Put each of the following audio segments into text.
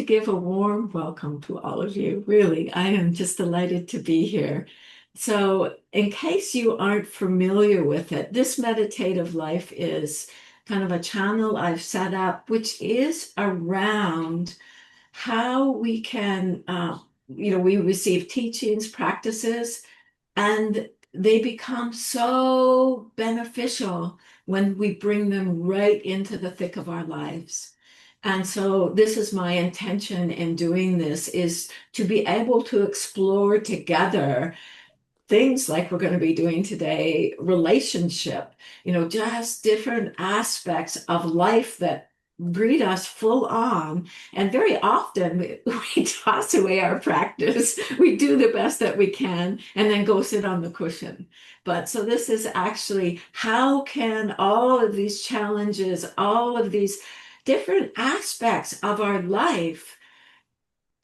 to give a warm welcome to all of you. Really, I am just delighted to be here. So, in case you aren't familiar with it, this meditative life is kind of a channel I've set up, which is around how we can, we receive teachings, practices, and they become so beneficial when we bring them right into the thick of our lives. And so this is my intention in doing this is to be able to explore together things like we're going to be doing today, relationship, just different aspects of life that greet us full on. And very often we toss away our practice. We do the best that we can and then go sit on the cushion. But so this is actually how can all of these challenges, all of these different aspects of our life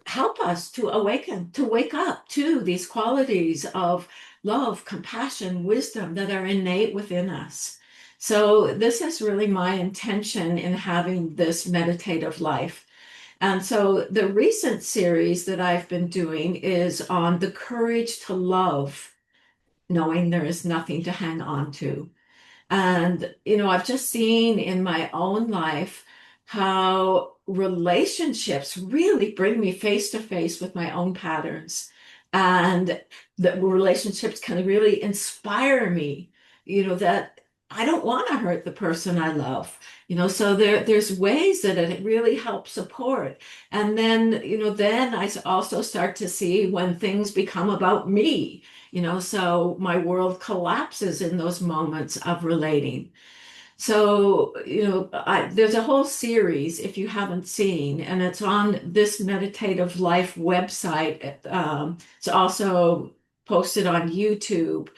help us to awaken, to wake up to these qualities of love, compassion, wisdom that are innate within us. So, this is really my intention in having this meditative life. And so, the recent series that I've been doing is on the courage to love, knowing there is nothing to hang on to. And, I've just seen in my own life how relationships really bring me face to face with my own patterns. And that relationships can really inspire me, that I don't want to hurt the person I love. So there's ways that it really helps support. And then I also start to see when things become about me, so my world collapses in those moments of relating. So, there's a whole series if you haven't seen, and it's on this Meditative Life website. It's also posted on YouTube.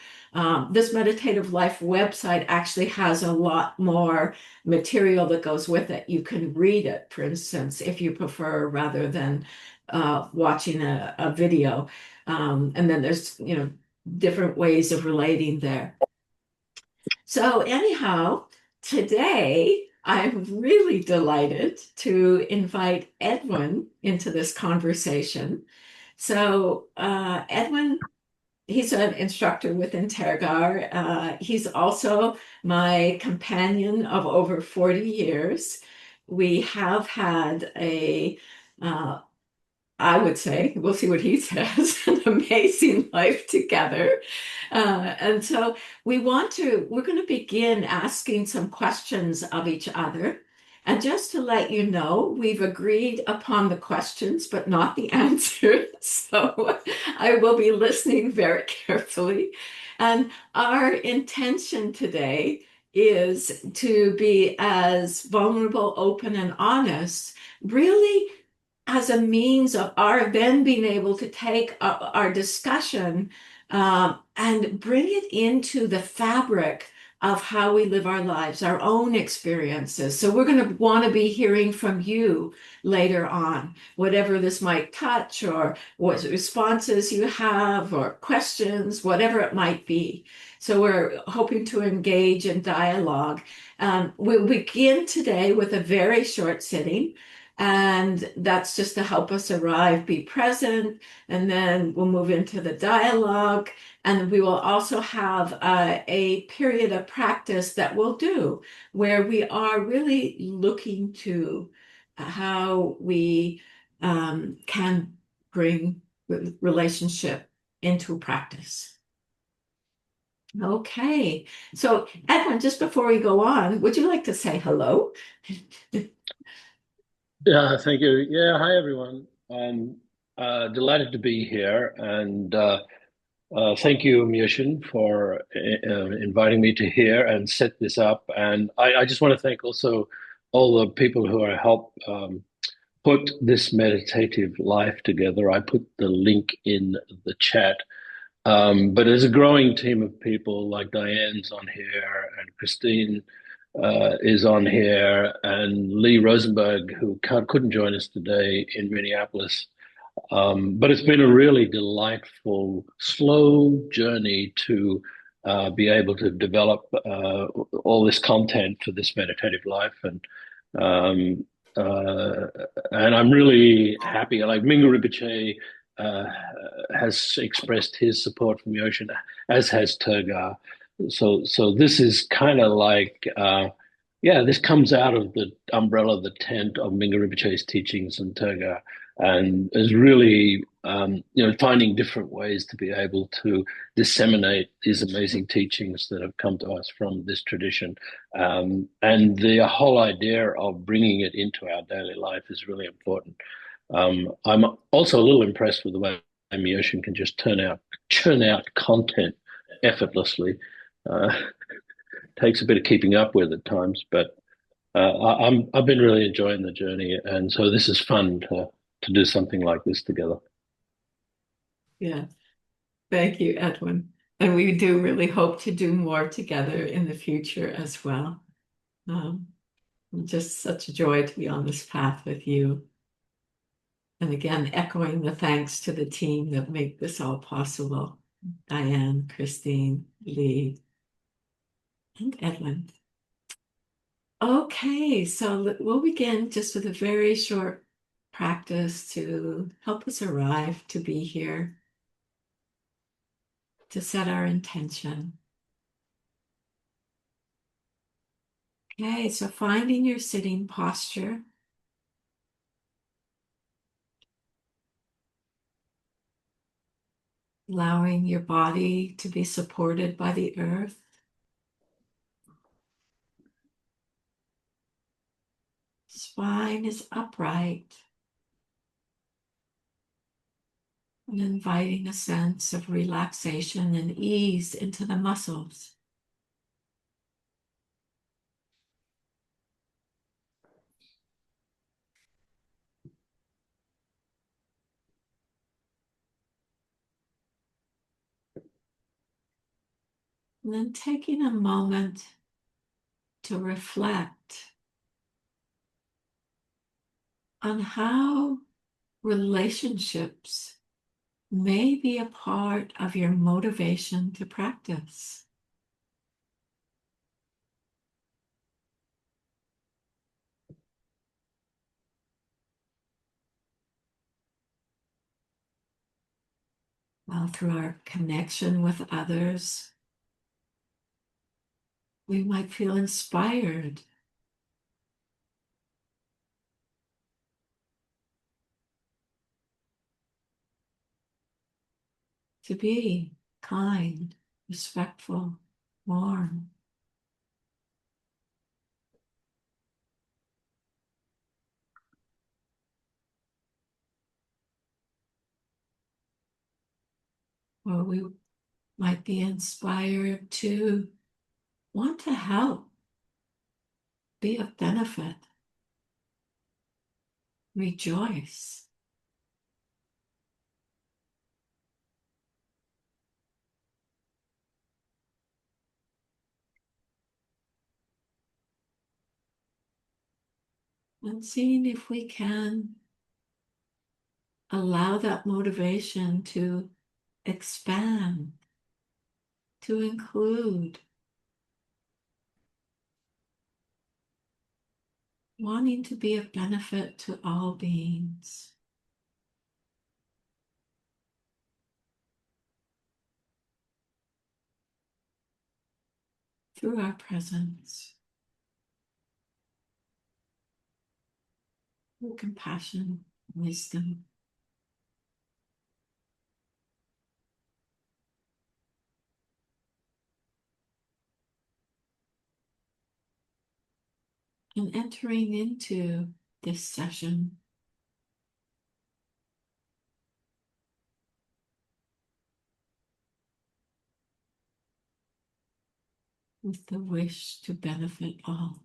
This Meditative Life website actually has a lot more material that goes with it. You can read it, for instance, if you prefer, rather than watching a video. And then there's, different ways of relating there. So anyhow, today I'm really delighted to invite Edwin into this conversation. So Edwin, he's an instructor with Intergar. He's also my companion of over 40 years. We have had uh, I would say, we'll see what he says, an amazing life together. And so we're going to begin asking some questions of each other. And just to let you know, we've agreed upon the questions, but not the answers. So I will be listening very carefully. And our intention today is to be as vulnerable, open, and honest, really as a means of our then being able to take our discussion and bring it into the fabric of how we live our lives, our own experiences. So we're going to want to be hearing from you later on, whatever this might touch or what responses you have or questions, whatever it might be. So we're hoping to engage in dialogue. We'll begin today with a very short sitting. And that's just to help us arrive, be present, and then we'll move into the dialogue. And we will also have a period of practice that we'll do where we are really looking to how we can bring relationship into practice. Okay, so Edwin, just before we go on, would you like to say hello? Yeah, thank you. Yeah, hi everyone. I'm delighted to be here, and thank you, Myoshin, for inviting me to here and set this up. And I just want to thank also all the people who are help put this meditative life together. I put the link in the chat. But there's a growing team of people like Diane's on here and Christine is on here, and Lee Rosenberg, who couldn't join us today in Minneapolis. But it's been a really delightful, slow journey to be able to develop all this content for this meditative life. And uh, and I'm really happy. Like Mingo Rinpoche uh, has expressed his support for Myoshin, as has Tergar. So this is kind of like, yeah, this comes out of the umbrella, the tent of Mingo Rinpoche's teachings and Tergar, and is really, finding different ways to be able to disseminate these amazing teachings that have come to us from this tradition. And the whole idea of bringing it into our daily life is really important. I'm also a little impressed with the way Myoshin can just churn out content effortlessly. Uh, Takes a bit of keeping up with at times, but I've been really enjoying the journey, and so this is fun to do something like this together. Yeah. Thank you, Edwin. And we do really hope to do more together in the future as well. Um, just such a joy to be on this path with you. And again, echoing the thanks to the team that make this all possible. Diane, Christine, Lee, and Edwin. Okay, so we'll begin just with a very short practice to help us arrive to be here, to set our intention. Okay, so finding your sitting posture, allowing your body to be supported by the earth. Spine is upright and inviting a sense of relaxation and ease into the muscles. And then taking a moment to reflect on how relationships may be a part of your motivation to practice. Well, through our connection with others, we might feel inspired to be kind, respectful, warm. Or we might be inspired to want to help, be of benefit, rejoice. And seeing if we can allow that motivation to expand, to include wanting to be of benefit to all beings. Through our presence, through compassion, wisdom, and entering into this session with the wish to benefit all.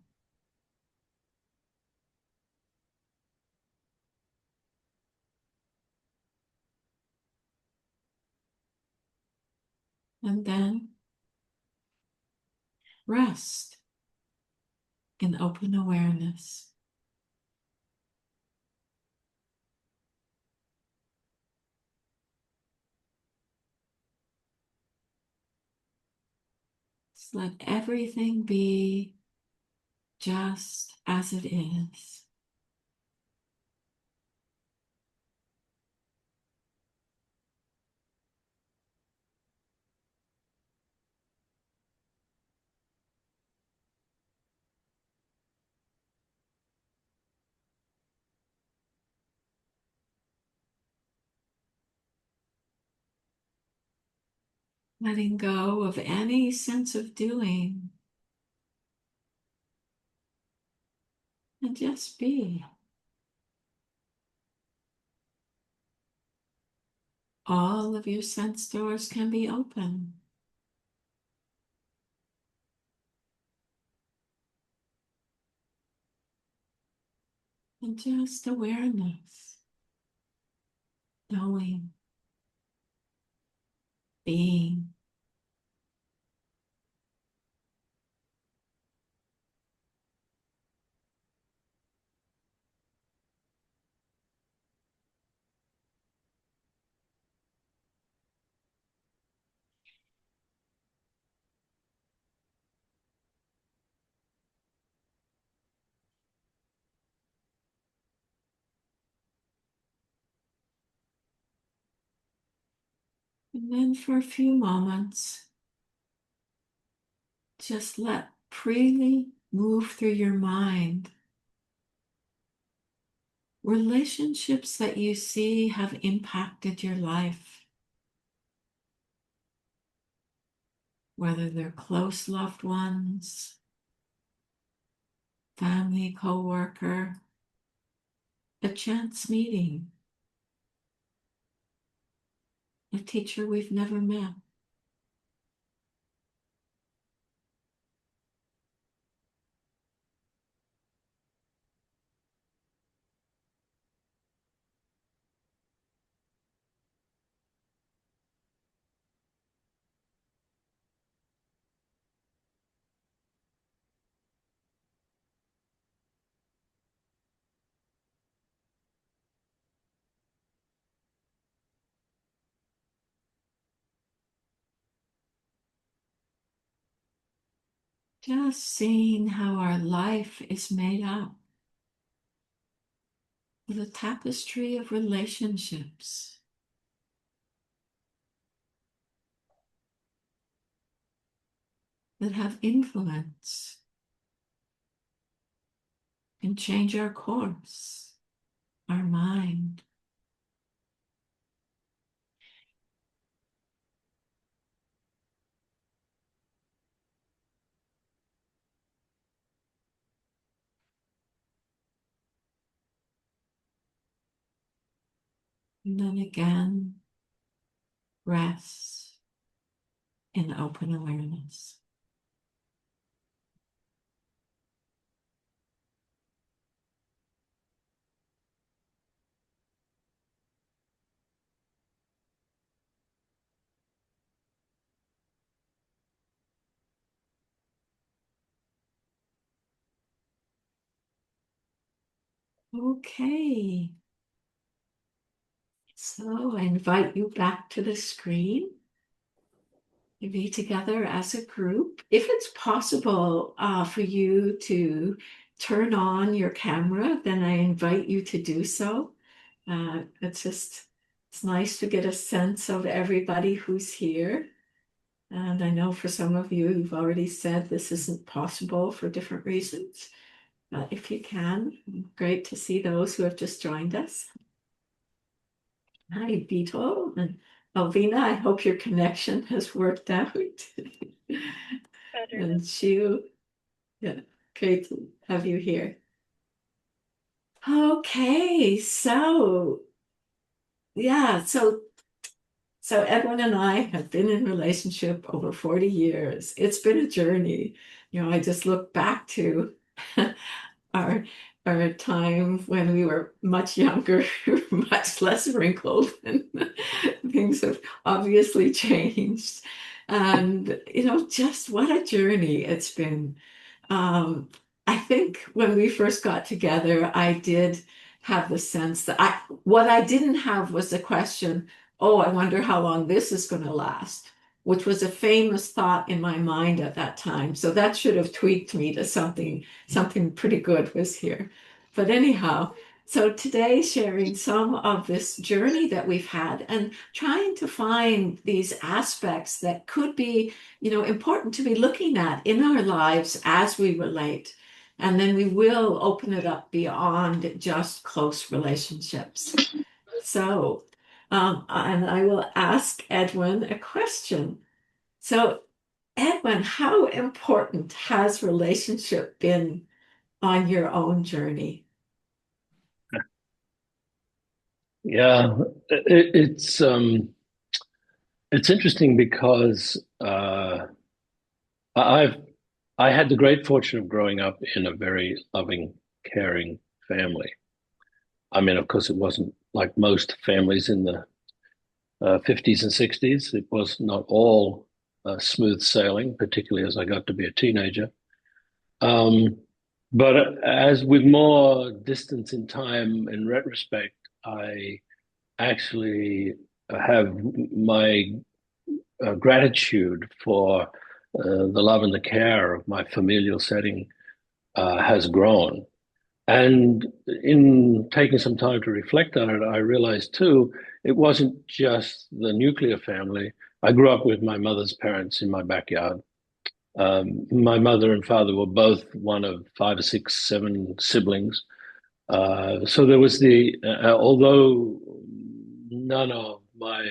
And then rest in open awareness. Just let everything be just as it is. letting go of any sense of doing and just be. All of your sense doors can be open. And just awareness, knowing, being. And then for a few moments, just let freely move through your mind relationships that you see have impacted your life, whether they're close loved ones, family, co-worker, a chance meeting, a teacher we've never met. Just seeing how our life is made up with a tapestry of relationships that have influence and change our course, our mind. And then again, rest in open awareness. Okay, so I invite you back to the screen to be together as a group. If it's possible for you to turn on your camera, then I invite you to do so. It's nice to get a sense of everybody who's here. And I know for some of you, you've already said this isn't possible for different reasons. But if you can, great to see those who have just joined us. Hi, Beetle and Alvina. I hope your connection has worked out. Better. And Shu, yeah, great to have you here. Okay, so yeah, so Edwin and I have been in relationship over 40 years. It's been a journey. I just look back to our our time when we were much younger, much less wrinkled, and things have obviously changed. And just what a journey it's been. Um, I think when we first got together, I did have the sense that what I didn't have was the question, oh, I wonder how long this is going to last, which was a famous thought in my mind at that time. So that should have tweaked me to something pretty good was here. But anyhow, so today sharing some of this journey that we've had and trying to find these aspects that could be important to be looking at in our lives as we relate. And then we will open it up beyond just close relationships. So, and I will ask Edwin a question. So, Edwin, how important has relationship been on your own journey? Yeah, it's interesting because I've I had the great fortune of growing up in a very loving, caring family. I mean, of course, it wasn't like most families in the 50s and 60s. It was not all smooth sailing, particularly as I got to be a teenager. Um, but as with more distance in time, in retrospect, I actually have my gratitude for the love and the care of my familial setting has grown. And in taking some time to reflect on it, I realized too, it wasn't just the nuclear family. I grew up with my mother's parents in my backyard. My mother and father were both one of five or six, seven siblings. So there was although none of my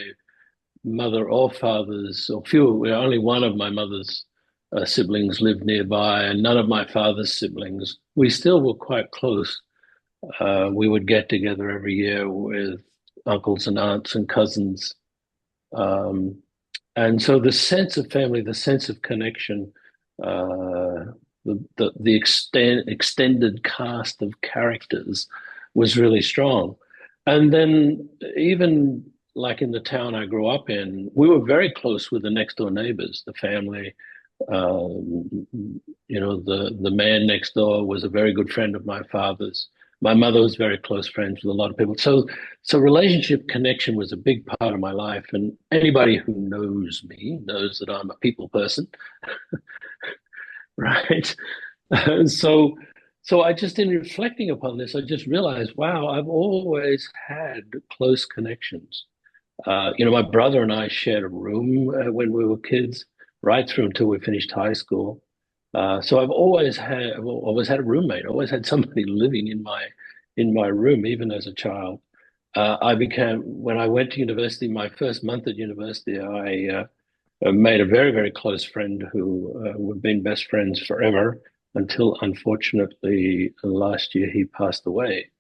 mother or father's, or few, only one of my mother's siblings lived nearby, and none of my father's siblings. We still were quite close. We would get together every year with uncles and aunts and cousins. Um, and so the sense of family, the sense of connection, the extended cast of characters was really strong. And then even like in the town I grew up in, we were very close with the next door neighbors, the family. Um, the man next door was a very good friend of my father's. My mother was very close friends with a lot of people. So relationship connection was a big part of my life. And anybody who knows me knows that I'm a people person, right? so so I just in reflecting upon this, I just realized, wow, I've always had close connections. My brother and I shared a room when we were kids, right through until we finished high school. So I've always had a roommate, always had somebody living in my room, even as a child. When I went to university, my first month at university, I made a very, very close friend who we've been best friends forever until unfortunately last year he passed away.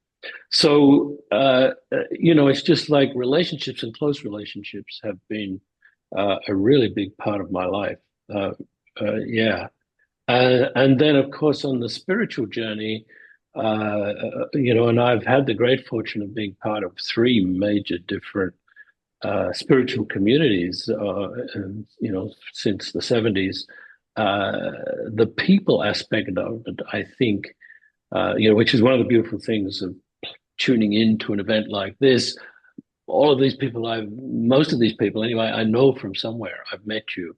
So, it's just like relationships and close relationships have been a really big part of my life. Yeah. And then, of course, on the spiritual journey, and I've had the great fortune of being part of three major different spiritual communities, since the 70s. The people aspect of it, I think, which is one of the beautiful things of tuning into an event like this. Most of these people anyway, I know from somewhere. I've met you.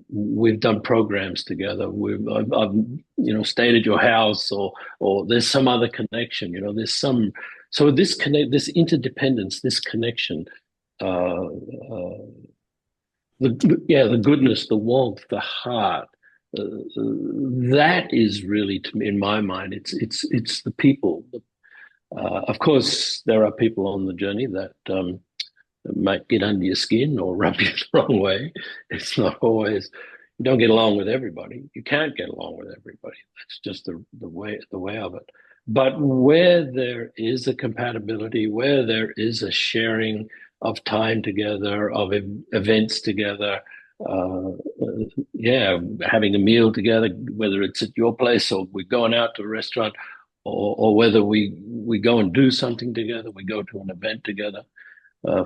We've done programs together. I've stayed at your house, or there's some other connection. So this interdependence, this connection, uh, uh, the goodness, the warmth, the heart. That is really, to me, in my mind, it's the people. Of course, there are people on the journey that might get under your skin or rub you the wrong way. It's not always, you don't get along with everybody. You can't get along with everybody. That's just the way of it. But where there is a compatibility, where there is a sharing of time together, of events together, uh, yeah, having a meal together, whether it's at your place or we're going out to a restaurant, or whether we go and do something together, we go to an event together.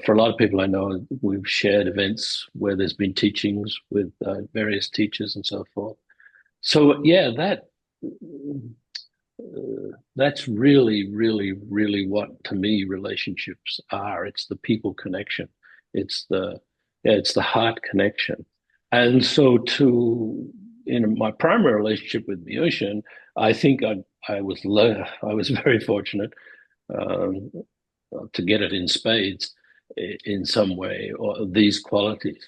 For a lot of people I know, we've shared events where there's been teachings with various teachers and so forth. So yeah, that's really, really, really what to me relationships are. It's the people connection. It's the it's the heart connection. And so to in my primary relationship with Myoshin, I think I was very fortunate um, to get it in spades in some way, or these qualities.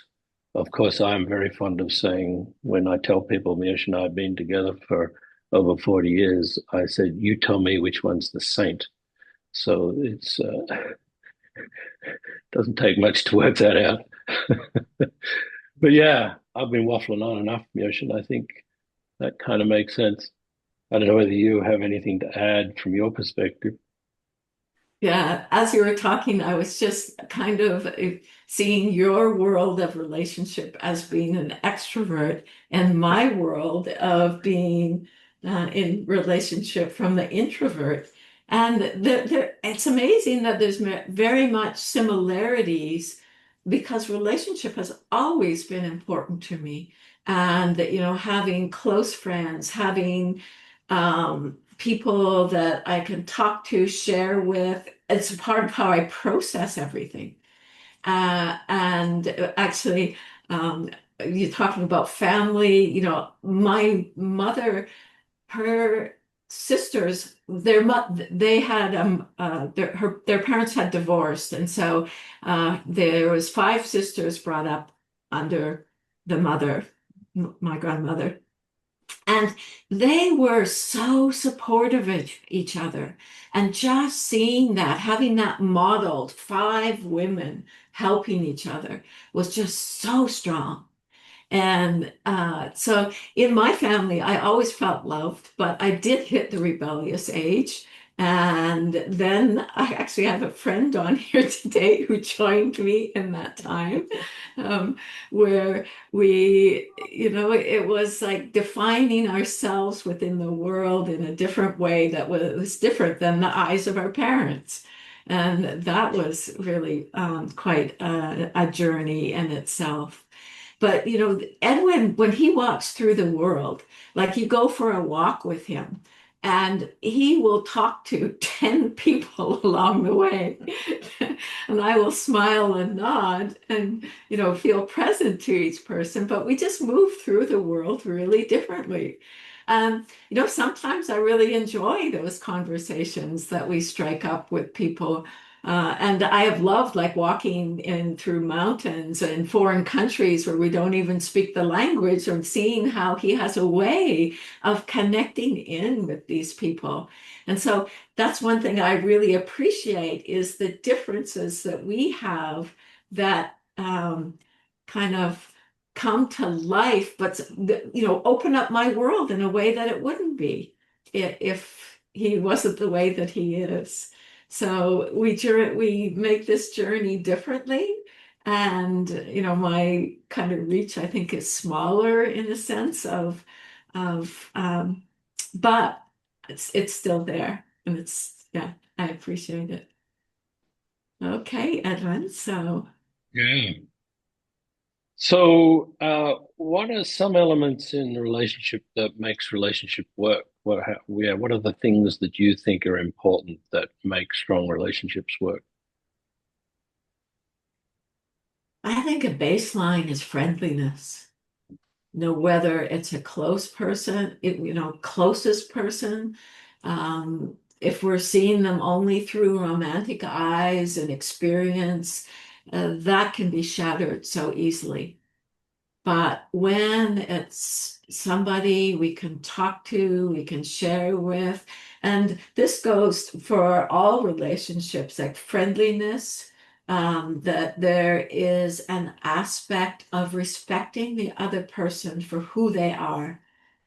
Of course, I'm very fond of saying when I tell people Miyosh and I have been together for over 40 years, I said, you tell me which one's the saint. So it's doesn't take much to work that out. But yeah, I've been waffling on enough, Myoshin. I think that kind of makes sense. I don't know whether you have anything to add from your perspective. Yeah, as you were talking, I was just kind of seeing your world of relationship as being an extrovert and my world of being in relationship from the introvert. And it's amazing that there's very much similarities because relationship has always been important to me. And, having close friends, having people that I can talk to, share with. It's part of how I process everything. And actually, um, you're talking about family. My mother, her sisters, they had their parents had divorced, and so there was five sisters brought up under the mother, my grandmother. And they were so supportive of each other. And just seeing that, having that modeled, five women helping each other was just so strong. And so in my family, I always felt loved, but I did hit the rebellious age. And then I actually have a friend on here today who joined me in that time, um, where it was like defining ourselves within the world in a different way that was different than the eyes of our parents. And that was really quite a journey in itself. But Edwin, when he walks through the world, like you go for a walk with him, and he will talk to 10 people along the way. And I will smile and nod and, feel present to each person. But we just move through the world really differently. Sometimes I really enjoy those conversations that we strike up with people. And I have loved like walking in through mountains in foreign countries where we don't even speak the language and seeing how he has a way of connecting in with these people. And so that's one thing I really appreciate is the differences that we have that kind of come to life, but open up my world in a way that it wouldn't be if he wasn't the way that he is. So we make this journey differently. And my kind of reach, I think, is smaller in a sense of but it's still there. And yeah, I appreciate it. Okay, Edwin. So Yeah. So, what are some elements in the relationship that makes relationship work? What are the things that you think are important that make strong relationships work? I think a baseline is friendliness. Whether it's a close person, closest person, if we're seeing them only through romantic eyes and experience, that can be shattered so easily. But when it's somebody we can talk to, we can share with, and this goes for all relationships, like friendliness, that there is an aspect of respecting the other person for who they are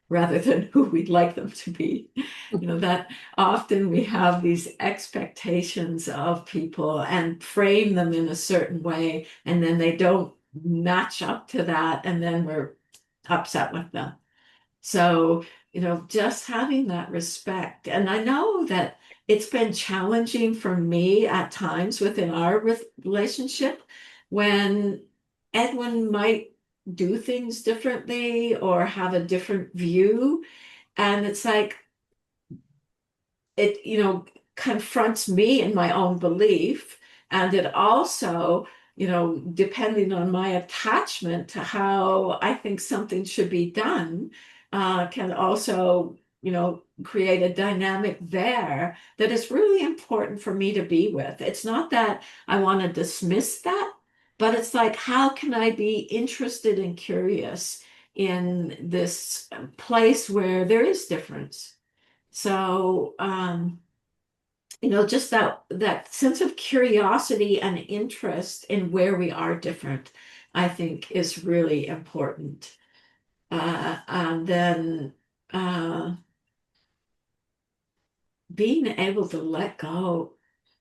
rather than who we'd like them to be. That often we have these expectations of people and frame them in a certain way, and then they don't match up to that, and then we're upset with them. So, just having that respect. And I know that it's been challenging for me at times within our relationship when Edwin might do things differently or have a different view. And it's like, it confronts me in my own belief, and it also depending on my attachment to how I think something should be done, can also create a dynamic there that is really important for me to be with. It's not that I want to dismiss that, but it's like, how can I be interested and curious in this place where there is difference? So, just that sense of curiosity and interest in where we are different. I think is really important. And then being able to let go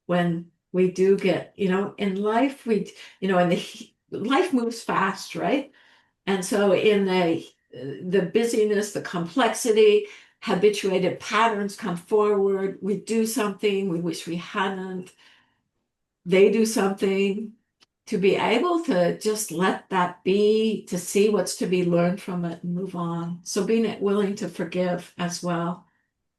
when we do get, in life, life moves fast, right? And so in the busyness, the complexity, habituated patterns come forward. We do something we wish we hadn't. They do something. To be able to just let that be, to see what's to be learned from it and move on. So being willing to forgive as well.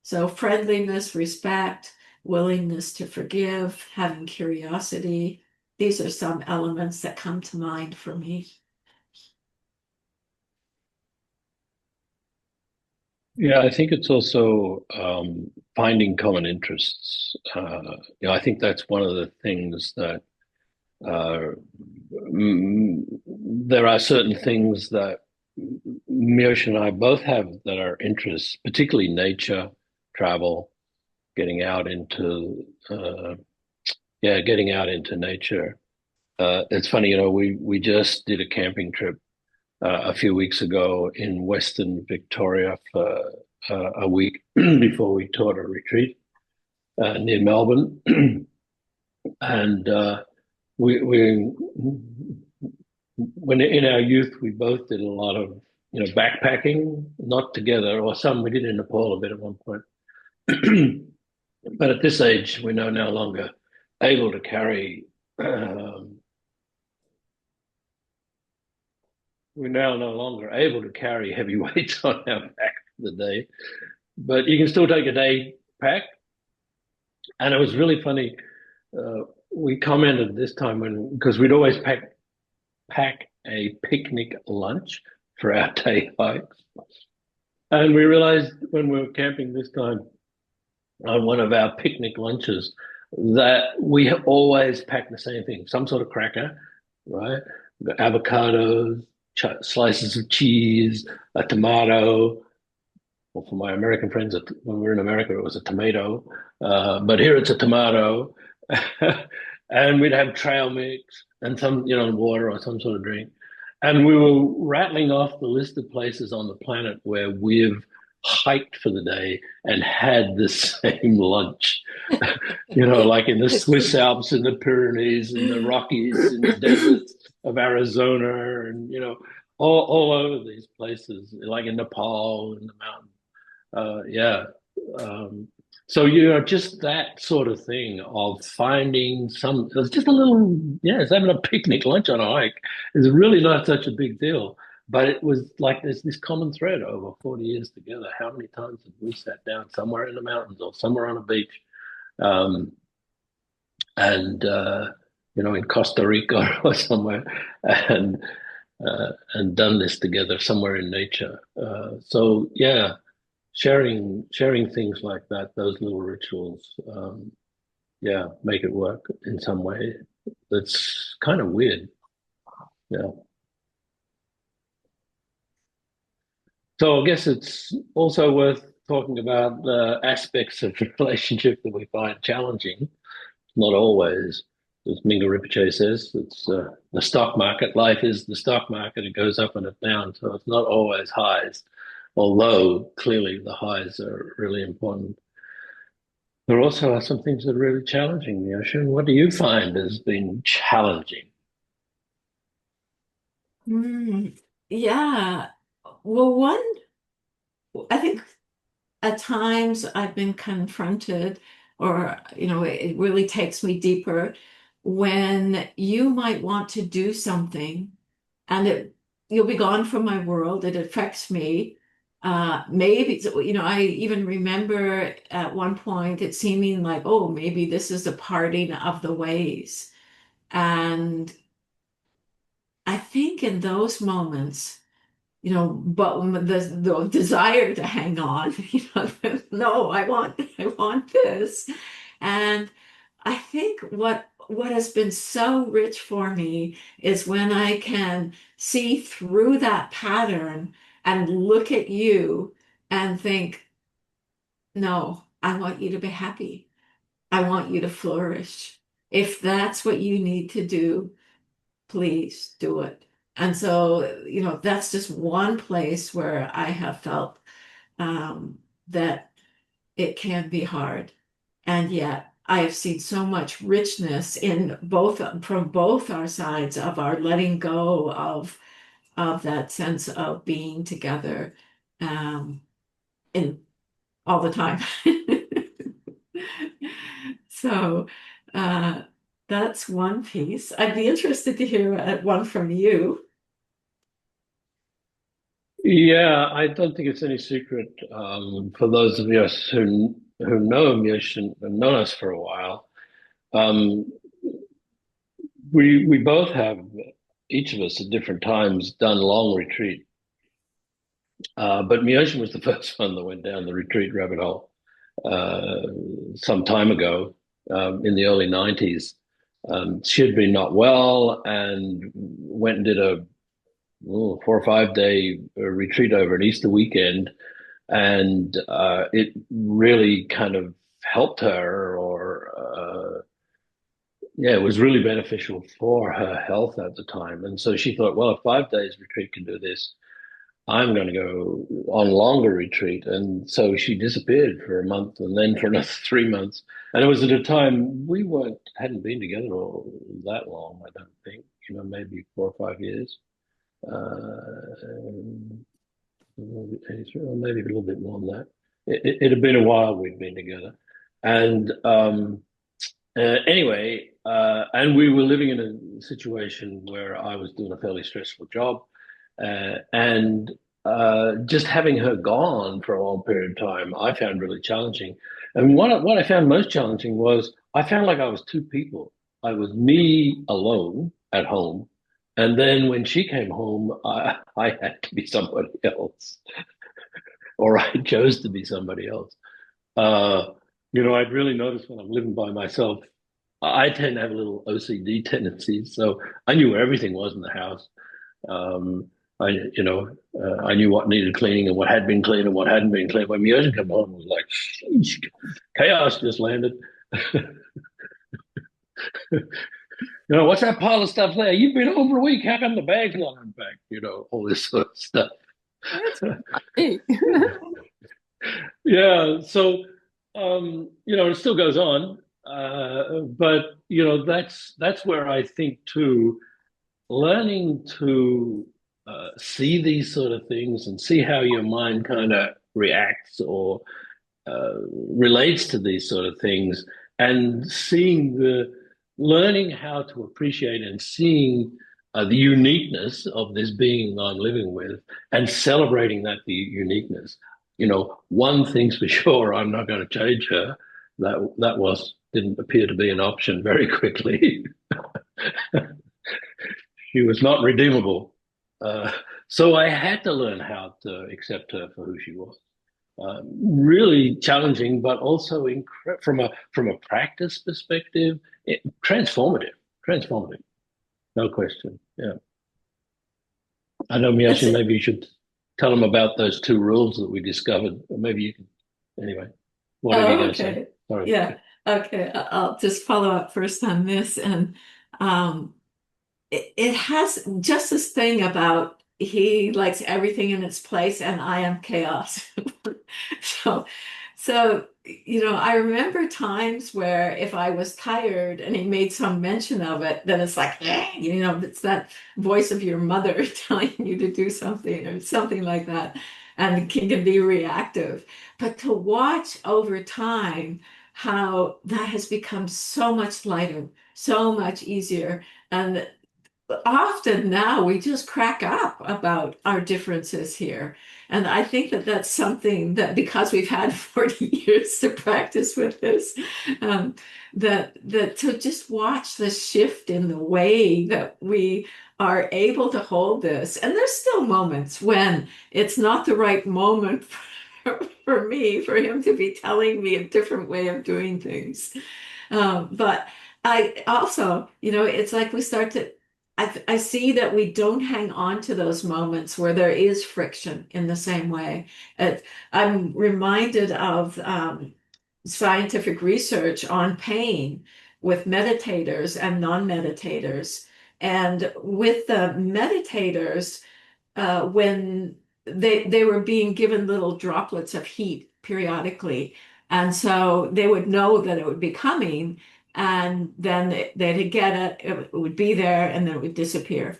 So friendliness, respect, willingness to forgive, having curiosity. These are some elements that come to mind for me. Yeah, I think it's also finding common interests. I think that's one of the things that uh, there are certain things that Miyosh and I both have that are interests, particularly nature, travel, getting out into getting out into nature. It's funny, we just did a camping trip a few weeks ago in Western Victoria for a week before we taught a retreat near Melbourne, and we when in our youth we both did a lot of backpacking, not together, or some we did in Nepal a bit at one point. But at this age, we're no longer able to carry. We're now no longer able to carry heavy weights on our back for the day, but you can still take a day pack. And it was really funny. We commented this time when because we'd always pack a picnic lunch for our day hikes, and we realized when we were camping this time on one of our picnic lunches that we always pack the same thing, some sort of cracker, right? We've got avocados, slices of cheese, a tomato. Well, for my American friends, when we were in America, it was a tomato, but here it's a tomato, and we'd have trail mix and some, water or some sort of drink, and we were rattling off the list of places on the planet where we've hiked for the day and had the same lunch. Like in the Swiss Alps, in the Pyrenees, in the Rockies, in the deserts of Arizona, and all over these places, like in Nepal, in the mountains. Yeah. Um, so, just that sort of thing of finding it's just a little, yeah, it's having a picnic lunch on a hike is really not such a big deal. But it was like there's this common thread over 40 years together. How many times have we sat down somewhere in the mountains or somewhere on a beach um, and, in Costa Rica or somewhere and done this together somewhere in nature? So, yeah, sharing things like that, those little rituals, make it work in some way. That's kind of weird. Yeah. So I guess it's also worth talking about the aspects of the relationship that we find challenging. Not always, as Minga Rinpoche says, it's the stock market. Life is the stock market. It goes up and it down. So it's not always highs, although clearly the highs are really important. There also are some things that are really challenging, Myoshin. What do you find has been challenging? Yeah. Well, I think at times I've been confronted, or, it really takes me deeper when you might want to do something and you'll be gone from my world. It affects me. Maybe, I even remember at one point it seeming like, oh, maybe this is a parting of the ways. And I think in those moments, but the desire to hang on, no, I want this. And I think what has been so rich for me is when I can see through that pattern and look at you and think, no, I want you to be happy. I want you to flourish. If that's what you need to do, please do it. And so, that's just one place where I have felt that it can be hard. And yet I have seen so much richness in both from both our sides of our letting go of that sense of being together in all the time. So uh, that's one piece. I'd be interested to hear one from you. Yeah, I don't think it's any secret for those of us who know Myoshin and known us for a while. Um, we both have, each of us at different times, done long retreat. But Myoshin was the first one that went down the retreat rabbit hole uh, some time ago, in the early 90s. She had been not well and went and did a 4 or 5 day retreat over an Easter weekend. And it really kind of helped her, or yeah, it was really beneficial for her health at the time. And so she thought, well, if 5 days retreat can do this, I'm going to go on longer retreat. And so she disappeared for a month and then for another 3 months. And it was at a time we hadn't been together all that long, I don't think, maybe 4 or 5 years. Or maybe a little bit more than that. It had been a while we'd been together. And anyway, and we were living in a situation where I was doing a fairly stressful job. And just having her gone for a long period of time, I found really challenging. And what I found most challenging was I found like I was two people. I was me alone at home. And then when she came home, I had to be somebody else, or I chose to be somebody else. Uh, I'd really noticed when I'm living by myself, I tend to have a little OCD tendencies. So I knew where everything was in the house. Um, I knew what needed cleaning and what had been cleaned and what hadn't been cleaned. When Myoshin came home, it was like, sheesh, chaos just landed. What's that pile of stuff there? You've been home for a week. How come the bag's not unpacked? All this sort of stuff. That's funny. Yeah. So, it still goes on. But, that's where I think too, learning to see these sort of things and see how your mind kind of reacts or relates to these sort of things, and learning how to appreciate and seeing the uniqueness of this being I'm living with, and celebrating the uniqueness. One thing's for sure, I'm not going to change her. That didn't appear to be an option very quickly. She was not redeemable. Uh, so I had to learn how to accept her for who she was. Really challenging, but also from a practice perspective, transformative, transformative, no question. Yeah, I know, That's Miyoshi. it. Maybe you should tell them about those two rules that we discovered. Or maybe you can. Anyway, whatever you're Oh, going to say. okay. Sorry. Yeah. Okay. I'll just follow up first on this. And um, it has just this thing about he likes everything in its place and I am chaos. So, I remember times where if I was tired and he made some mention of it, then it's like, it's that voice of your mother telling you to do something or something like that. And it can be reactive. But to watch over time how that has become so much lighter, so much easier. And often now we just crack up about our differences here. And I think that that's something that because we've had 40 years to practice with this, um, that to just watch the shift in the way that we are able to hold this. And there's still moments when it's not the right moment for me, for him to be telling me a different way of doing things. But I also, it's like we start to, I see that we don't hang on to those moments where there is friction in the same way. I'm reminded of scientific research on pain with meditators and non-meditators. And with the meditators, when they were being given little droplets of heat periodically, and so they would know that it would be coming, and then they'd get it, it would be there, and then it would disappear.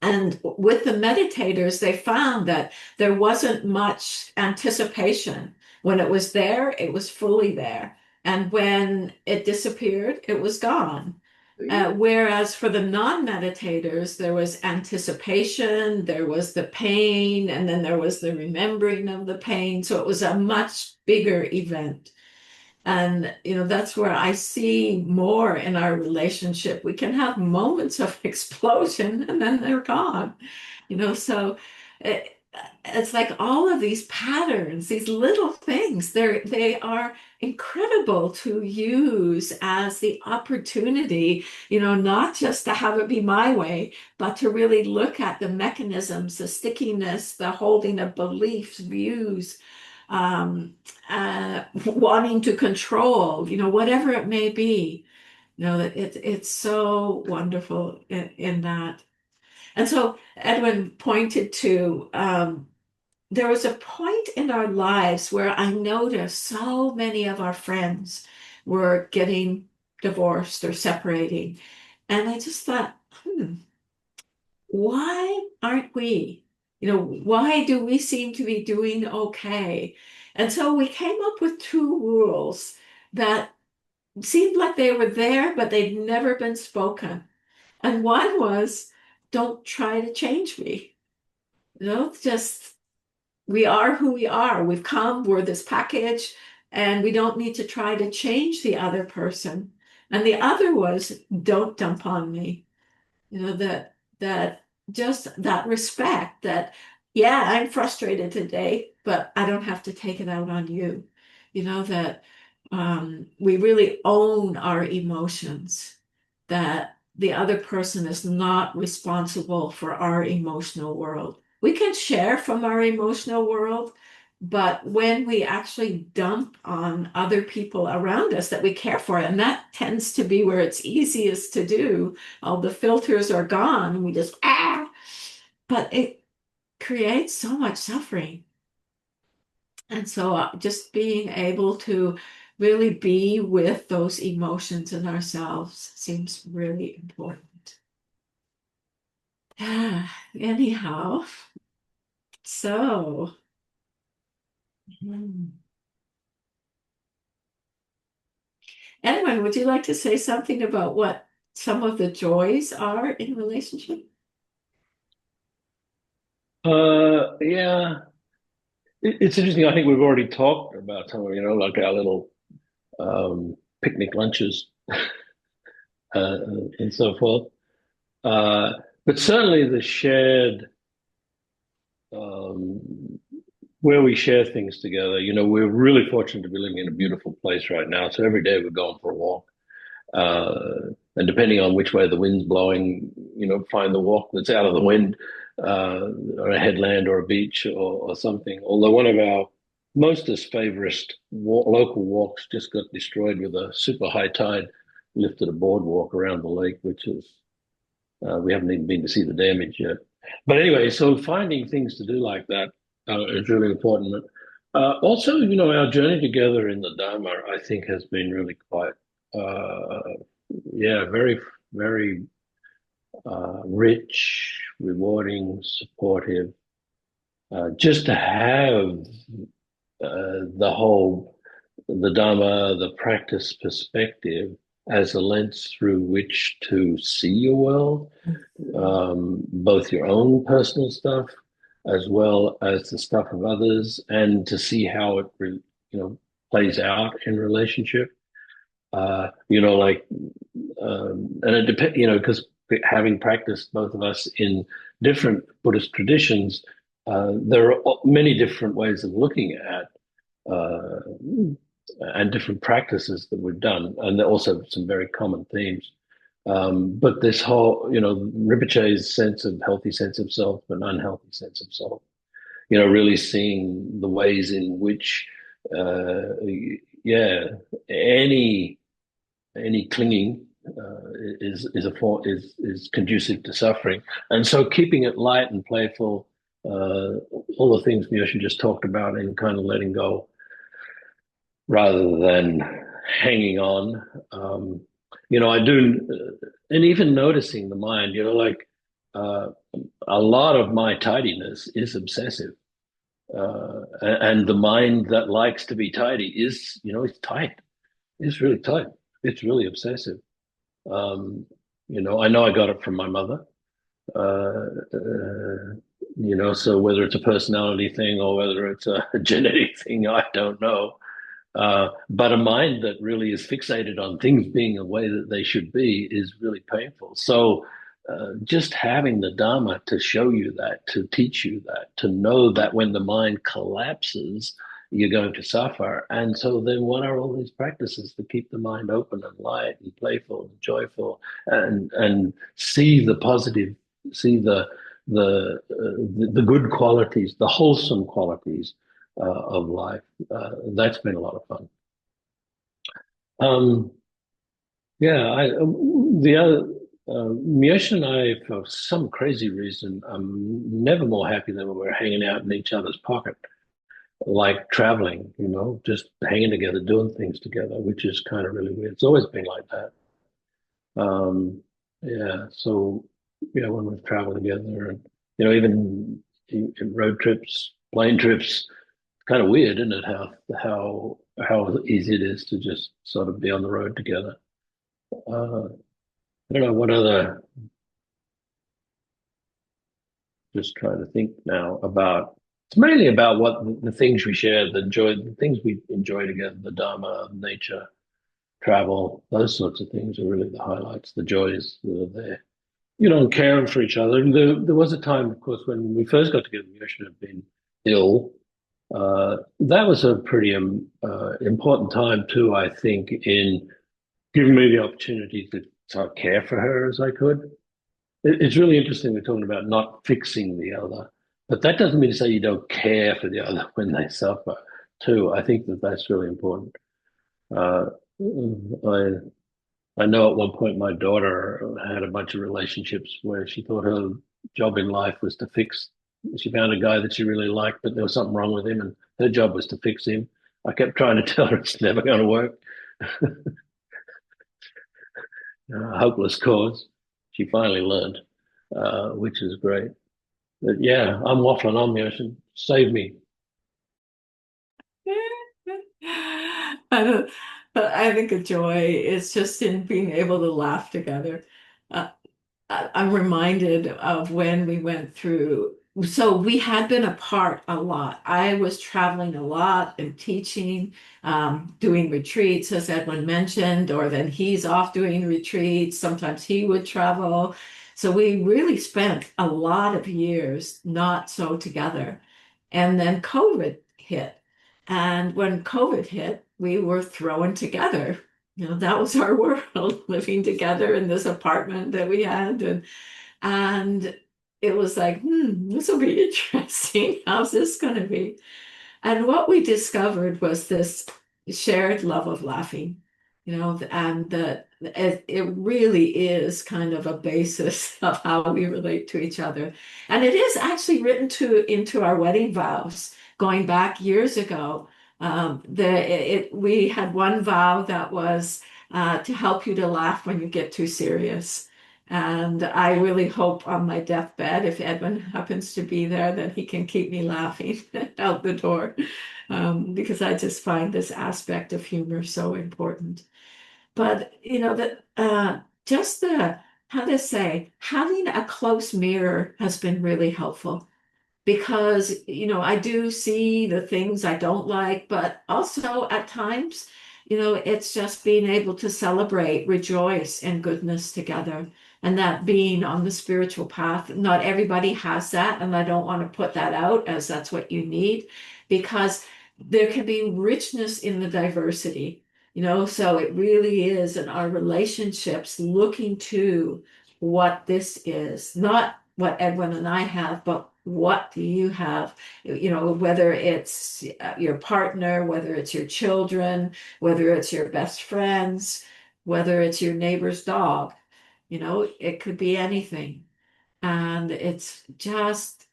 And with the meditators, they found that there wasn't much anticipation. When it was there, it was fully there. And when it disappeared, it was gone. Whereas for the non-meditators, there was anticipation, there was the pain, and then there was the remembering of the pain. So it was a much bigger event. And, that's where I see more in our relationship. We can have moments of explosion and then they're gone, so it, it's like all of these patterns, these little things, they are incredible to use as the opportunity, not just to have it be my way, but to really look at the mechanisms, the stickiness, the holding of beliefs, views, um, wanting to control, whatever it may be. That it's so wonderful in that. And so Edwin pointed to there was a point in our lives where I noticed so many of our friends were getting divorced or separating. And I just thought, why aren't we? Why do we seem to be doing okay? And so we came up with two rules that seemed like they were there, but they'd never been spoken. And one was, don't try to change me. Just we are who we are. We've come, we're this package, and we don't need to try to change the other person. And the other was, don't dump on me. That just that respect that, yeah, I'm frustrated today, but I don't have to take it out on you. That we really own our emotions, that the other person is not responsible for our emotional world. We can share from our emotional world, but when we actually dump on other people around us that we care for, and that tends to be where it's easiest to do, all the filters are gone, and we just, but it creates so much suffering. And so just being able to really be with those emotions in ourselves seems really important. Anyhow, so. hmm. Anyway, would you like to say something about what some of the joys are in relationship? Yeah, it's interesting. I think we've already talked about some of, like our little picnic lunches uh, and so forth. Uh, but certainly the shared, um, where we share things together. We're really fortunate to be living in a beautiful place right now. So every day we're going for a walk. And depending on which way the wind's blowing, find the walk that's out of the wind, or a headland or a beach or something. Although one of our mostest favorite local walks just got destroyed with a super high tide, lifted a boardwalk around the lake, which is, we haven't even been to see the damage yet. But anyway, so finding things to do like that is really important. Also, our journey together in the Dharma, I think, has been really quite, uh, yeah, very, very rich, rewarding, supportive. Just to have the Dharma, the practice perspective as a lens through which to see your world, both your own personal stuff as well as the stuff of others, and to see how it plays out in relationship. Like, and it depends, because having practiced both of us in different Buddhist traditions, there are many different ways of looking at uh, and different practices that we've done, and there are also some very common themes. But this whole, Rinpoche's sense of healthy sense of self and unhealthy sense of self, really seeing the ways in which, uh, yeah, any clinging is conducive to suffering. And so keeping it light and playful, all the things Myoshin just talked about, and kind of letting go rather than hanging on. I do, and even noticing the mind. Uh, a lot of my tidiness is obsessive. And the mind that likes to be tidy it's tight. It's really tight. It's really obsessive. Um, I know I got it from my mother. So whether it's a personality thing or whether it's a genetic thing, I don't know. But a mind that really is fixated on things being a way that they should be is really painful. So just having the Dharma to show you that, to teach you that, to know that when the mind collapses, you're going to suffer. And so then what are all these practices to keep the mind open and light and playful and joyful and see the positive, see the good qualities, the wholesome qualities of life. That's been a lot of fun. Um, yeah, the other Miyoshi and I, for some crazy reason, I'm never more happy than when we're hanging out in each other's pocket, like traveling, just hanging together, doing things together, which is kind of really weird. It's always been like that. Um, yeah, so yeah, when we've traveled together, and even in road trips, plane trips, kind of weird, isn't it? How easy it is to just sort of be on the road together. I don't know what other. Just trying to think now about. It's mainly about what the things we share, the things we enjoy together, the Dharma, nature, travel, those sorts of things are really the highlights, the joys that are there. And caring for each other. And there was a time, of course, when we first got together, we should have been ill. That was a pretty important time too, I think, in giving me the opportunity to sort of care for her as I could. It's really interesting we're talking about not fixing the other, but that doesn't mean to say you don't care for the other when they suffer too. I think that that's really important. Uh, I I know at one point my daughter had a bunch of relationships where she thought her job in life was to fix. She found a guy that she really liked, but there was something wrong with him, and her job was to fix him. I kept trying to tell her it's never going to work. Hopeless cause. She finally learned, which is great. But yeah, I'm waffling on the ocean. Save me. I don't, but I think a joy is just in being able to laugh together. Uh, I'm reminded of when we went through. So we had been apart a lot. I was traveling a lot and teaching, doing retreats, as Edwin mentioned, or then he's off doing retreats. Sometimes he would travel. So we really spent a lot of years not so together. And then COVID hit. And when COVID hit, we were thrown together. That was our world, living together in this apartment that we had. And it was like, this will be interesting. How's this going to be? And what we discovered was this shared love of laughing, and that it really is kind of a basis of how we relate to each other. And it is actually written into our wedding vows going back years ago. We had one vow that was to help you to laugh when you get too serious. And I really hope on my deathbed, if Edwin happens to be there, that he can keep me laughing out the door, because I just find this aspect of humor so important. But that just the how to say having a close mirror has been really helpful because I do see the things I don't like, but also at times, it's just being able to celebrate, rejoice in goodness together. And that being on the spiritual path, not everybody has that, and I don't want to put that out as that's what you need, because there can be richness in the diversity, so it really is in our relationships looking to what this is, not what Edwin and I have, but what do you have? Whether it's your partner, whether it's your children, whether it's your best friends, whether it's your neighbor's dog, it could be anything. And it's just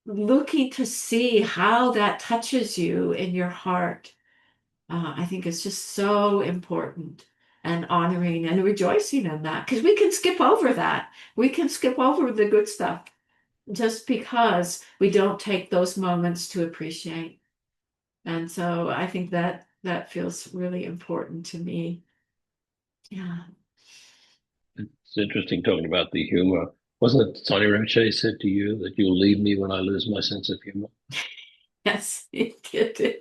looking to see how that touches you in your heart. I think it's just so important and honoring and rejoicing in that because we can skip over that. We can skip over the good stuff just because we don't take those moments to appreciate. And so I think that feels really important to me. Yeah. It's interesting talking about the humor. Wasn't it Sonny Rinpoche said to you that you'll leave me when I lose my sense of humor? Yes, it did.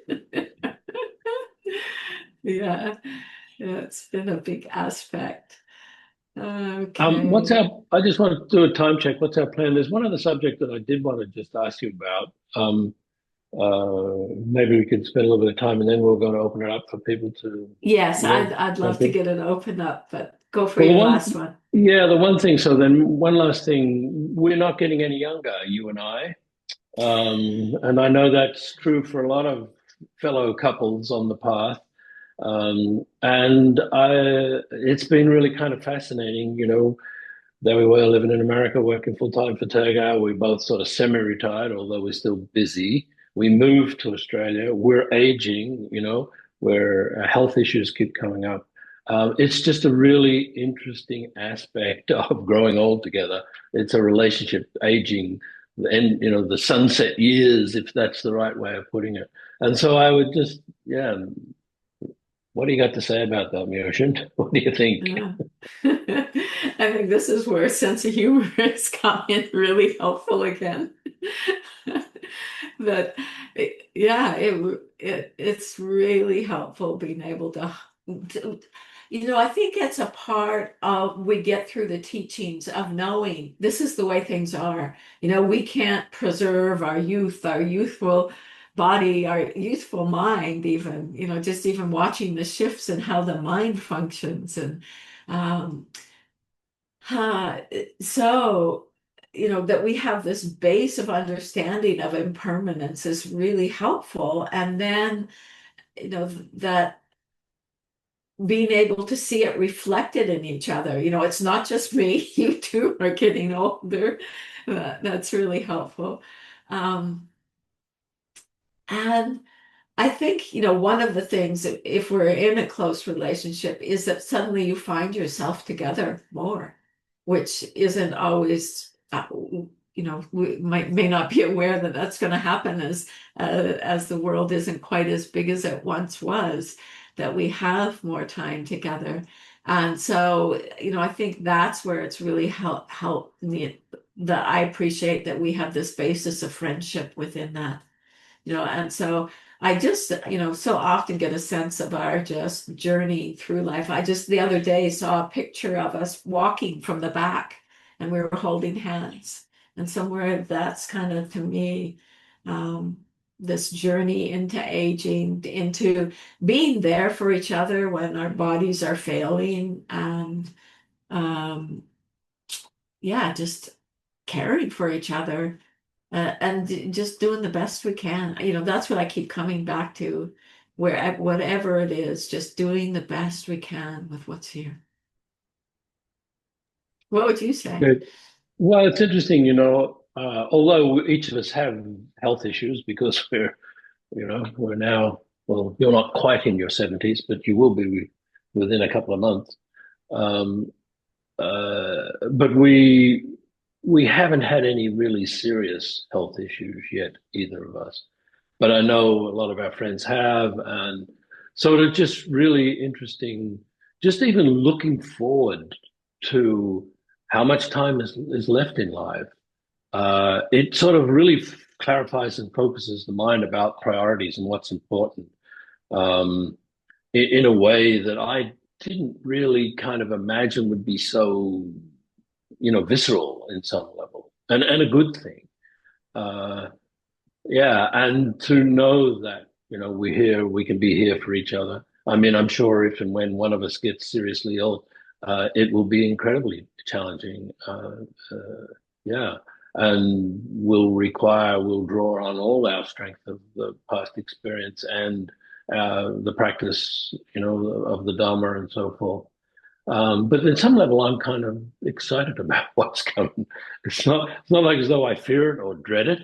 Yeah. Yeah, it's been a big aspect. What's Okay. our? I just want to do a time check. What's our plan? There's one other subject that I did want to just ask you about. Maybe we could spend a little bit of time, and then we're going to open it up for people to, Yes, yeah, I'd love jump to in. get it open up, but go for Well, your last one. the one thing. So then, one last thing. We're not getting any younger, you and I, and I know that's true for a lot of fellow couples on the path. It's been really kind of fascinating, there we were living in America, working full time for Terga. We both sort of semi-retired, although we're still busy. We moved to Australia. We're aging, where health issues keep coming up. It's just a really interesting aspect of growing old together. It's a relationship, aging, and the sunset years, if that's the right way of putting it. And so I would just, yeah. What do you got to say about that, Myoshin? What do you think? Yeah. I think this is where a sense of humor is coming really helpful again. But yeah, it's really helpful being able to, I think it's a part of we get through the teachings of knowing this is the way things are. We can't preserve our youth, our youthful body, our youthful mind, even, just even watching the shifts and how the mind functions. And um, uh, so, that we have this base of understanding of impermanence is really helpful. And then, that being able to see it reflected in each other, it's not just me, you two are getting older. That's really helpful. Um, and I think, one of the things, if we're in a close relationship, is that suddenly you find yourself together more, which isn't always, we may not be aware that that's going to happen as the world isn't quite as big as it once was, that we have more time together. And so, I think that's where it's really help me that I appreciate that we have this basis of friendship within that. And so I just, so often get a sense of our just journey through life. I just the other day saw a picture of us walking from the back and we were holding hands. And somewhere that's kind of to me, um, this journey into aging, into being there for each other when our bodies are failing and um, yeah, just caring for each other and just doing the best we can. That's what I keep coming back to, where whatever it is, just doing the best we can with what's here. What would you say? Good. Well, it's interesting, although each of us have health issues because we're now, well, you're not quite in your 70s, but you will be within a couple of months. Um, but we haven't had any really serious health issues yet, either of us. But I know a lot of our friends have, and so it's just really interesting, just even looking forward to how much time is left in life. It sort of really clarifies and focuses the mind about priorities and what's important um, in a way that I didn't really kind of imagine would be so, visceral in some level, and a good thing. Uh, yeah, and to know that, we can be here for each other. I mean, I'm sure if and when one of us gets seriously ill, it will be incredibly challenging. Yeah, and we'll draw on all our strength of the past experience and the practice, of the Dharma and so forth. But at some level, I'm kind of excited about what's coming. It's not like as though I fear it or dread it.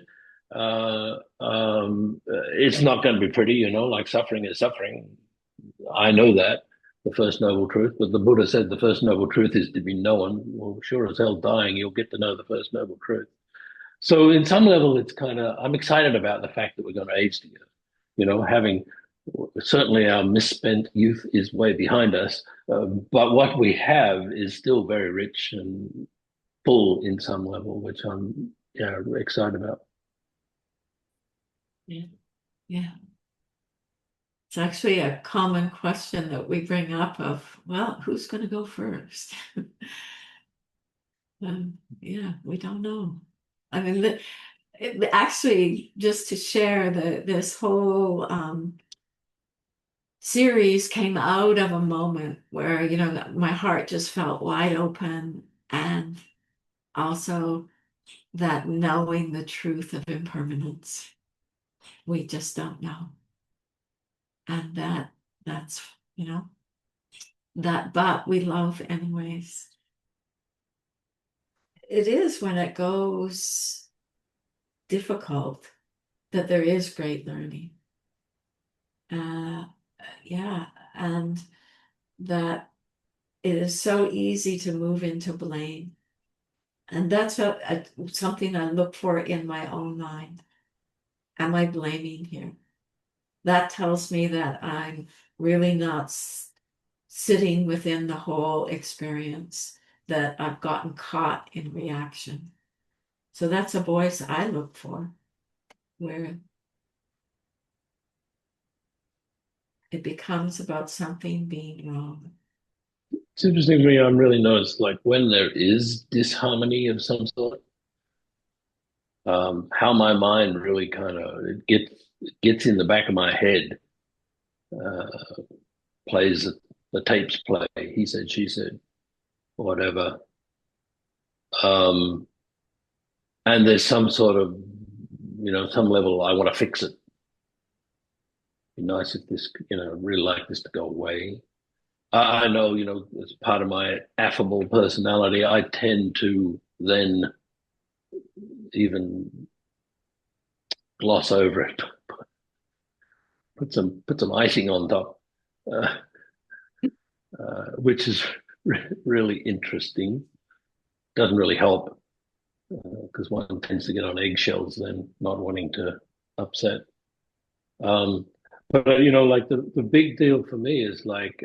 It's not going to be pretty, like suffering is suffering. I know that, the first noble truth. But the Buddha said the first noble truth is to be known. Well, sure as hell, dying, you'll get to know the first noble truth. So, in some level, I'm excited about the fact that we're going to age together. Having certainly our misspent youth is way behind us, but what we have is still very rich and full in some level, which I'm excited about. Yeah. Yeah. It's actually a common question that we bring up of, well, who's going to go first? Yeah, we don't know. I mean, actually, just to share this whole series came out of a moment where, my heart just felt wide open, and also that knowing the truth of impermanence. We just don't know. And that's, but we love anyways. It is when it goes difficult that there is great learning. Uh, yeah, and that it is so easy to move into blame. And that's something I look for in my own mind. Am I blaming here? That tells me that I'm really not sitting within the whole experience, that I've gotten caught in reaction. So that's a voice I look for, where it becomes about something being wrong. It's interesting to me. I'm really noticed like when there is disharmony of some sort, how my mind really kind of it gets in the back of my head, uh, plays the tapes play. He said, she said, whatever. Um, and there's some sort of, some level I want to fix it. Be nice if this, really like this to go away. I know, as part of my affable personality, I tend to then even gloss over it, put some icing on top, uh, which is really interesting. Doesn't really help because one tends to get on eggshells then, not wanting to upset. Um, but like the big deal for me is like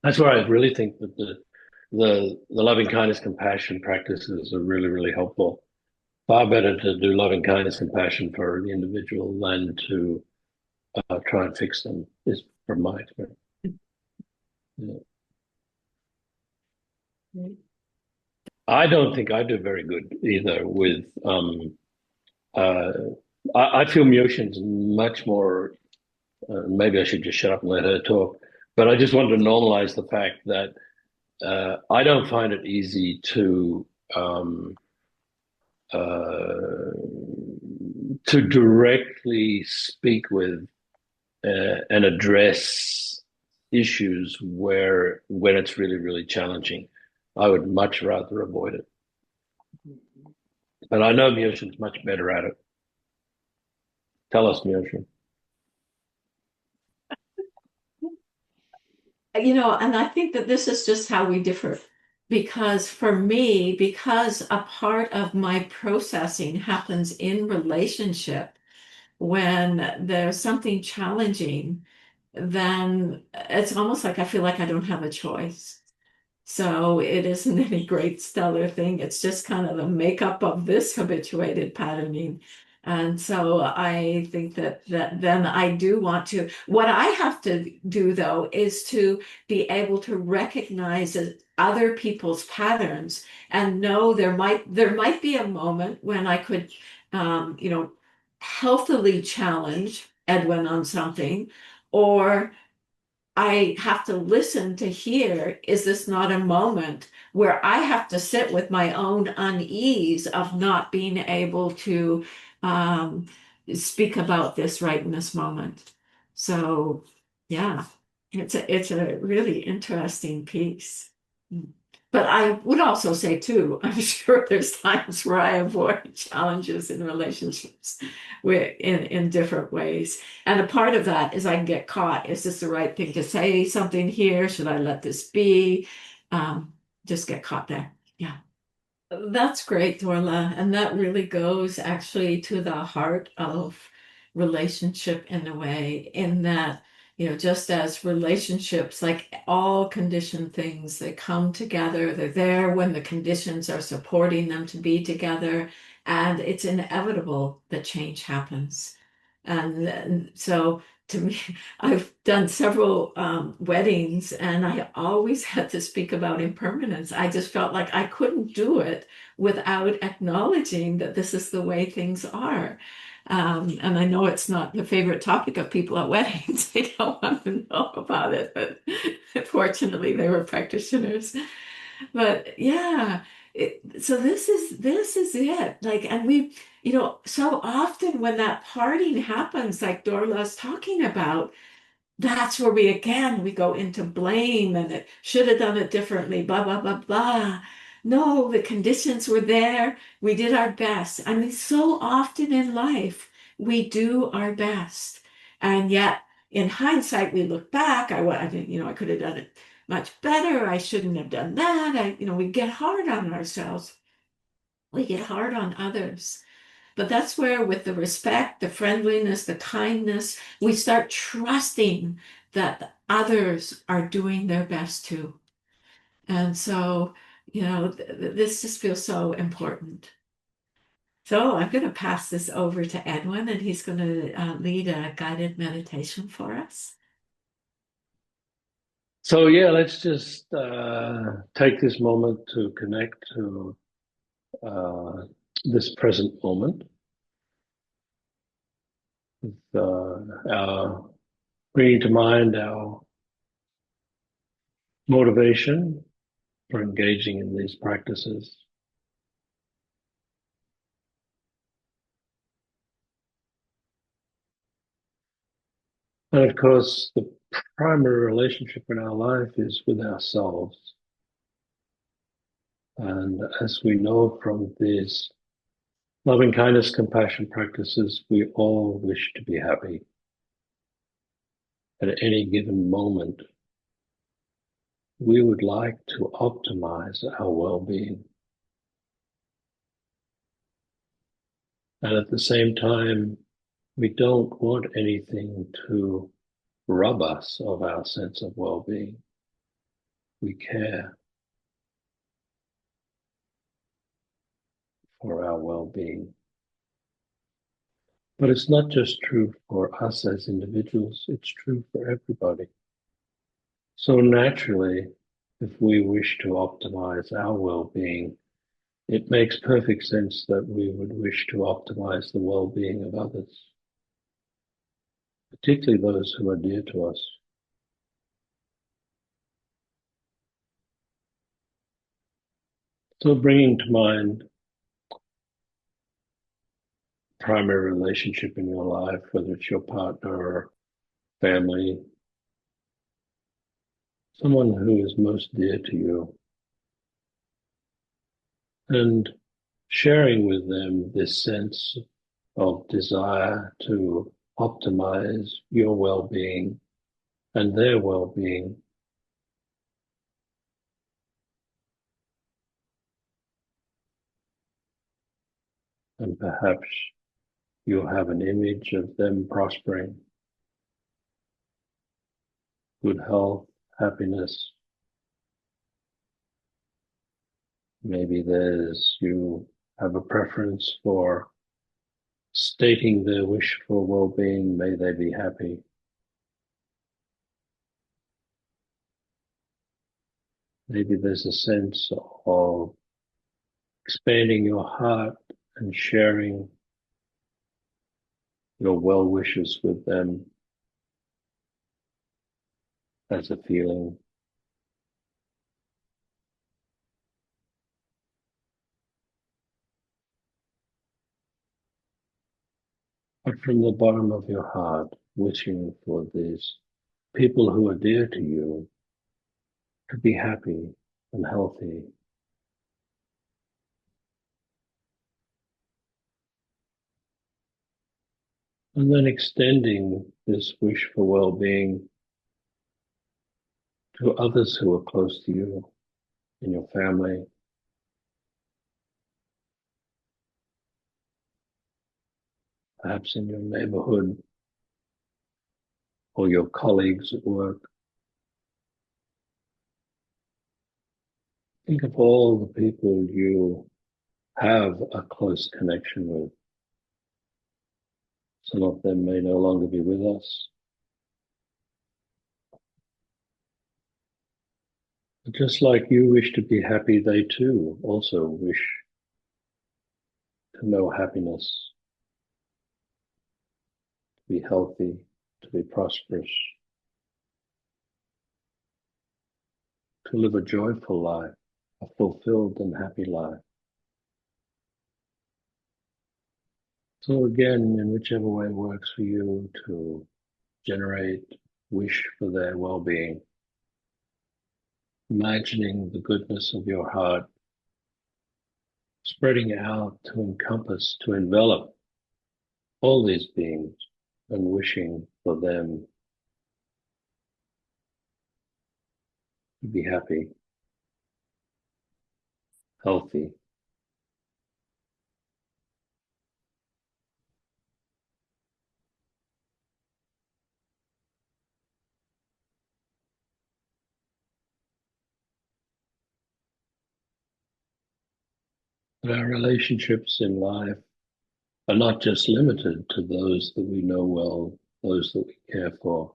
that's where I really think that the loving kindness compassion practices are really really helpful. Far better to do loving kindness compassion for the individual than to try and fix them. Is from my experience. Yeah. I don't think I do very good either with uh, I feel Myoshin's much more maybe I should just shut up and let her talk. But I just wanted to normalize the fact that I don't find it easy uh, to directly speak with and address issues where when it's really really challenging. I would much rather avoid it. But I know Myoshin's much better at it. Tell us, Myoshin. And I think that this is just how we differ. Because for me, because a part of my processing happens in relationship, when there's something challenging, then it's almost like I feel like I don't have a choice. So it isn't any great stellar thing. It's just kind of the makeup of this habituated patterning. And so I think that then I do want to, what I have to do though, is to be able to recognize other people's patterns and know there might be a moment when I could healthily challenge Edwin on something, or I have to listen to hear, is this not a moment where I have to sit with my own unease of not being able to um, speak about this right in this moment? So, yeah. It's a really interesting piece. But I would also say too, I'm sure there's times where I avoid challenges in relationships in different ways. And a part of that is I can get caught. Is this the right thing to say something here? Should I let this be? Um, just get caught there. Yeah. That's great, Dorla. And that really goes actually to the heart of relationship in a way, in that, just as relationships, like all conditioned things, they come together, they're there when the conditions are supporting them to be together, and it's inevitable that change happens. And so to me, I've done several weddings and I always had to speak about impermanence. I just felt like I couldn't do it without acknowledging that this is the way things are. And I know it's not the favorite topic of people at weddings. They don't want to know about it, but fortunately they were practitioners. But yeah, so this is it. Like, and so often when that parting happens, like Dorla's talking about, that's where we go into blame and it should have done it differently, blah, blah, blah, blah. No, the conditions were there. We did our best. I mean, so often in life, we do our best. And yet, in hindsight, we look back, I could have done it much better. I shouldn't have done that. We get hard on ourselves. We get hard on others. But that's where, with the respect, the friendliness, the kindness, we start trusting that others are doing their best too. And so, this just feels so important. So I'm going to pass this over to Edwin, and he's going to lead a guided meditation for us. So yeah, let's just take this moment to connect to uh, this present moment, our bringing to mind our motivation for engaging in these practices. And of course, the primary relationship in our life is with ourselves. And as we know from these loving kindness, compassion practices, we all wish to be happy at any given moment. We would like to optimize our well-being. And at the same time, we don't want anything to rob us of our sense of well-being. We care for our well-being. But it's not just true for us as individuals, it's true for everybody. So naturally, if we wish to optimize our well-being, it makes perfect sense that we would wish to optimize the well-being of others, particularly those who are dear to us. So bringing to mind primary relationship in your life, whether it's your partner or family, someone who is most dear to you, and sharing with them this sense of desire to optimize your well-being and their well-being. And perhaps you'll have an image of them prospering, good health, happiness. Maybe you have a preference for stating their wish for well-being, may they be happy. Maybe there's a sense of expanding your heart and sharing your well wishes with them as a feeling. But from the bottom of your heart, wishing for these people who are dear to you to be happy and healthy. And then extending this wish for well-being to others who are close to you, in your family, perhaps in your neighborhood or your colleagues at work. Think of all the people you have a close connection with. Some of them may no longer be with us. But just like you wish to be happy, they too also wish to know happiness, to be healthy, to be prosperous, to live a joyful life, a fulfilled and happy life. So again, in whichever way works for you to generate wish for their well-being, imagining the goodness of your heart, spreading out to encompass, to envelop all these beings and wishing for them to be happy, healthy. But our relationships in life are not just limited to those that we know well, those that we care for.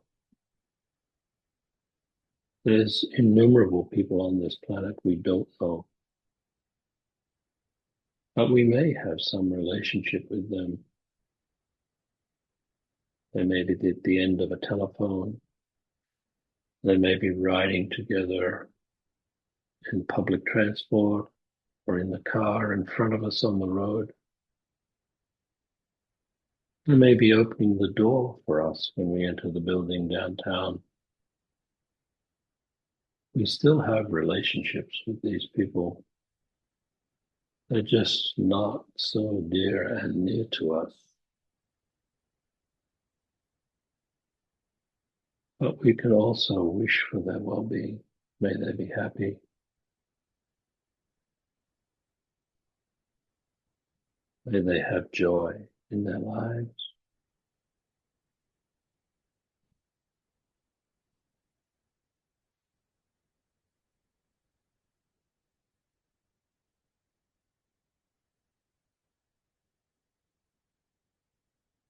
There's innumerable people on this planet we don't know, but we may have some relationship with them. They may be at the end of a telephone. They may be riding together in public transport or in the car in front of us on the road. They may be opening the door for us when we enter the building downtown. We still have relationships with these people. They're just not so dear and near to us. But we can also wish for their well-being. May they be happy. May they have joy in their lives.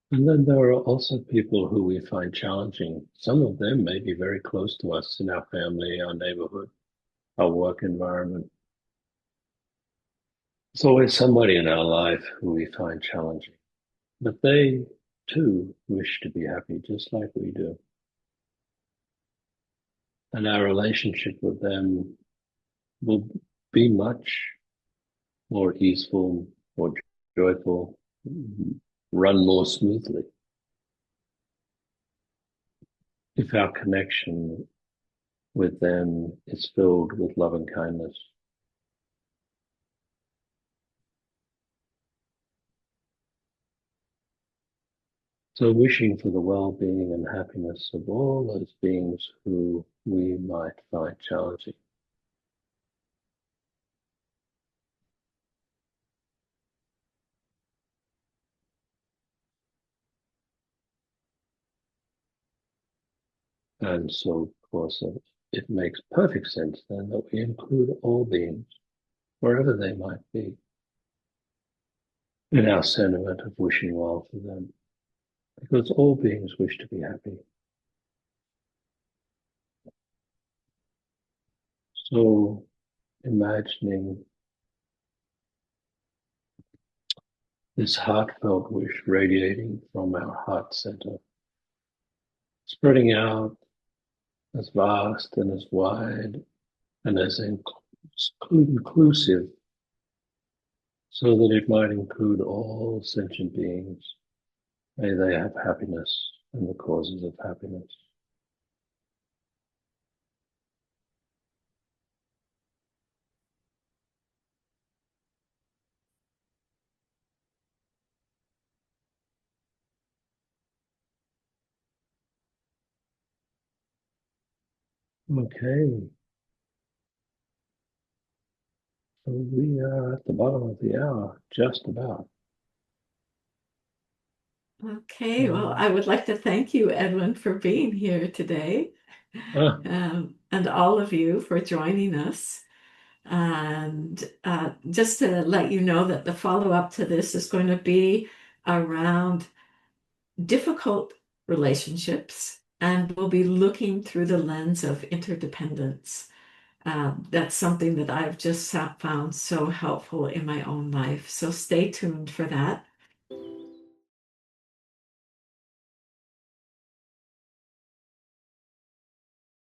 And then there are also people who we find challenging. Some of them may be very close to us in our family, our neighborhood, our work environment. There's always somebody in our life who we find challenging, but they too wish to be happy just like we do. And our relationship with them will be much more easeful, more joyful, run more smoothly if our connection with them is filled with love and kindness. So wishing for the well-being and happiness of all those beings who we might find challenging. And so, of course, it makes perfect sense then that we include all beings, wherever they might be, in our sentiment of wishing well for them, because all beings wish to be happy. So imagining this heartfelt wish radiating from our heart center, spreading out as vast and as wide and as inclusive, so that it might include all sentient beings. May they have happiness and the causes of happiness. Okay, so we are at the bottom of the hour, just about. Okay, well, Um, I would like to thank you, Edwin, for being here today, ah, and all of you for joining us. And just to let you know that the follow-up to this is going to be around difficult relationships, and we'll be looking through the lens of interdependence. That's something that I've just found so helpful in my own life. So stay tuned for that.